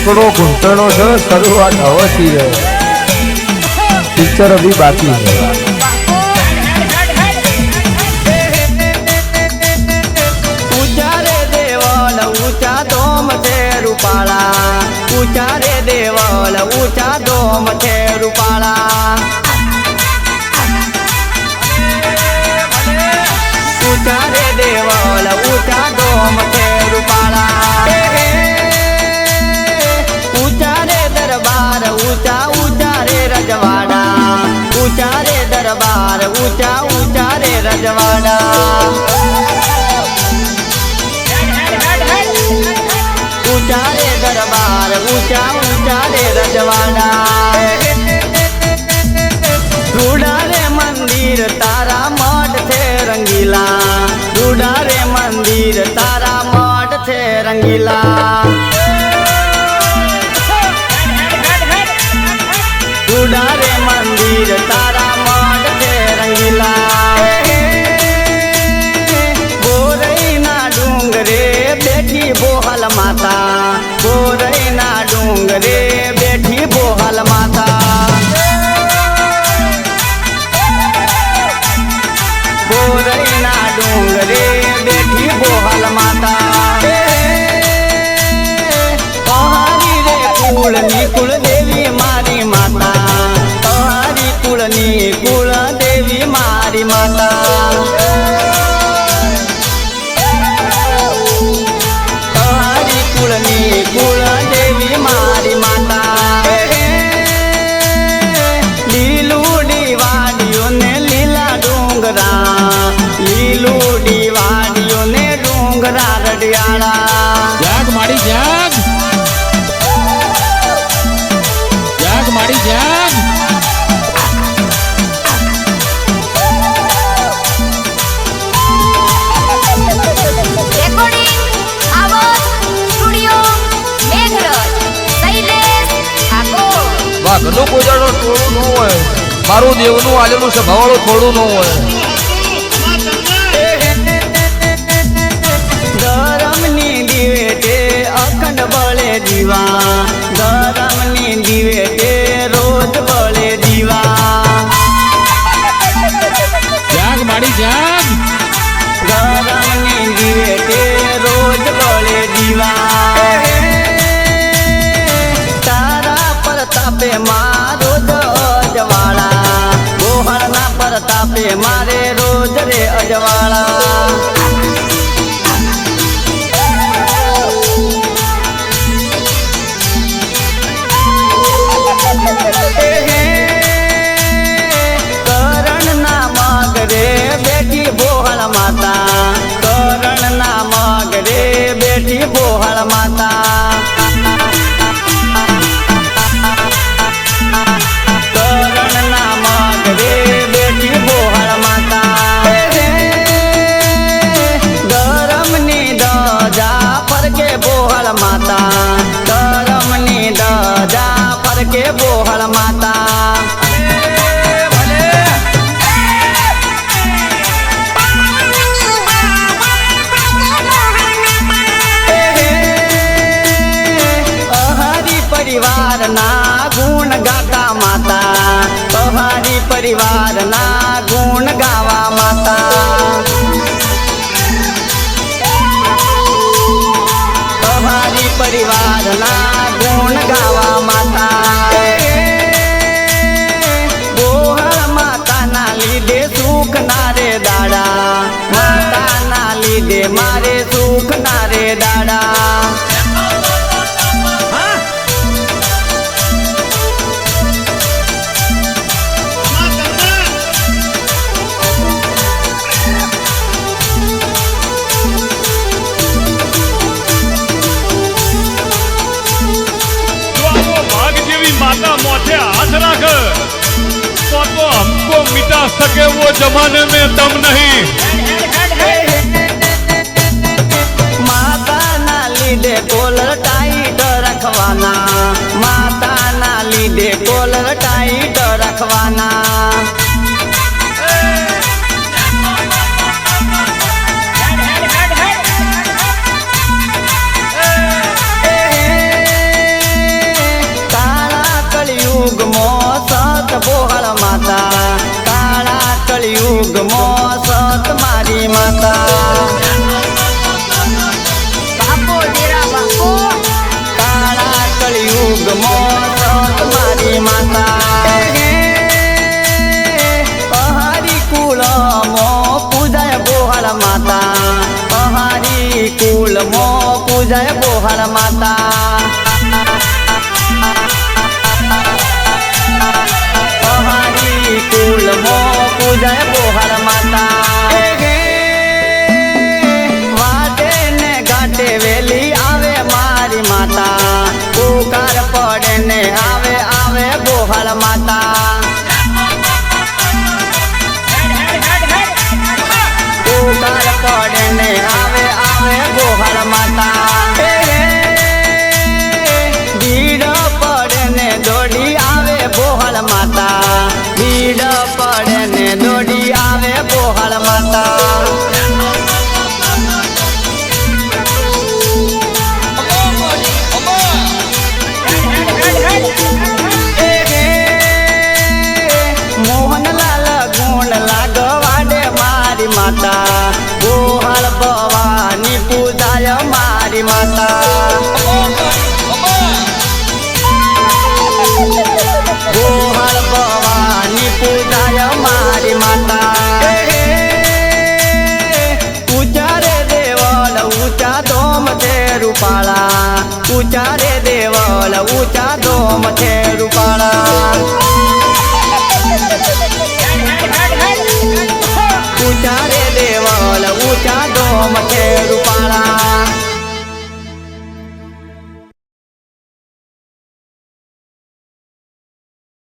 એકડો ઘૂંટણો છે શરૂઆત હવેથી છે પિક્ચર અભી બાકી છે ऊंचा रे देवल ऊंचा दोम थे रूपाला ऊंचा रे देवल ऊंचा दोम थे रूपाला ऊंचा रे देवल ऊंचा दोम थे रूपाला ऊंचा रे दरबार ऊंचा ऊंचा रे रजवाड़ा ऊंचा रे दरबार ऊंचा ऊंचा रे रजवाड़ा ऊंचा रे दरबार ऊंचा ऊंचा रे रजवाड़ा रूड़ा रे मंदिर तारा मठ थे रंगीला रूड़ा रे मंदिर तारा मठ थे रंगीला रूड़ा रे मंदिर तारा मठ थे रंगीला बोरैना डूंगरे बेटी बोहल माता बोरैना डूंगरे बेटी बोहल माता बोरैना डूंगरे बेटी बोहल माता तोहारी रे कुलनी कुल देवी मारी माता तोहारी कुलनी कुल देवी मारी माता तोहारी कुलनी कुल देवी मारी माता लीलू डीवाडियों ने लीला डूंगरा लीलू डीवाडियों ने डूंगरा रडियाला जाग माड़ी जाग जाग माड़ी जाग રેકોર્ડિંગ આવાજ સ્ટુડિયો મેઘરજ શૈલેષ ઠાકોર વાઘનું કોજાનું ટોળું ન હોય મારું દેવનું આલેલું સભાવાળું થોડું ન હોય ધરમની દિવેટે અખંડ બળે દીવા ધરમની દિવેટે રોજ બળે દીવા जाग माड़ी जाग ધરમની દિવેટે રોજ બળે દીવા તારા પ્રતાપે મારો અજવાળા બોહળના પ્રતાપે મારે રોજ રે અજવાળા કરણ ના મગરે બેટી બોહળ માતા કરણ ના મગરે બેટી બોહળ માતા કરણ ના મગરે બેટી બોહળ માતા ગરમની દજા ફરકે બોહળ માતા ગરમની દજા ફરકે બોહળ માતા અહારી પરિવારના ગુણ ગાતા માતા અહારી પરિવારના ગુણ ગાવા માતા અહારી પરિવારના ગુણ ગાવા માતા બોહળ માતાના લીધે સુખ ના રે દાડા માતાના લીધે મારે સુખ ના રે દાડા भाग जेवी माता मोथे हाथ रख तो हमको मिटा सके वो जमाने में दम नहीं माता ना लीधे कोलर टाइट रखवाना माता ना लीधे कोलर टाइट रखवाना કુલ મો પૂજાય બોહળ માતા પહાડી કુલ મો પૂજાય બોહળ માતા વાટે ને ઘાટે વેલી આવે મારી માતા પુકાર પડે ને આવે આવે બોહળ માતા પુકાર પડે ને આવે આવે બોહળ માતા ભીડ પડે ને દોડી આવે બોહળ માતા ભીડ પડે ને દોડી આવે બોહળ માતા મોહનલાલ ગુણ લાગવાડે મારી માતા બોહળ ભવાની પૂજાય મારી માતા બોહળ ભવાની પૂજાય મારી માતા ઊંચા રે દેવળ ઊંચા ધોમ છે રૂપાળા ઊંચા રે દેવળ ઊંચા ધોમ છે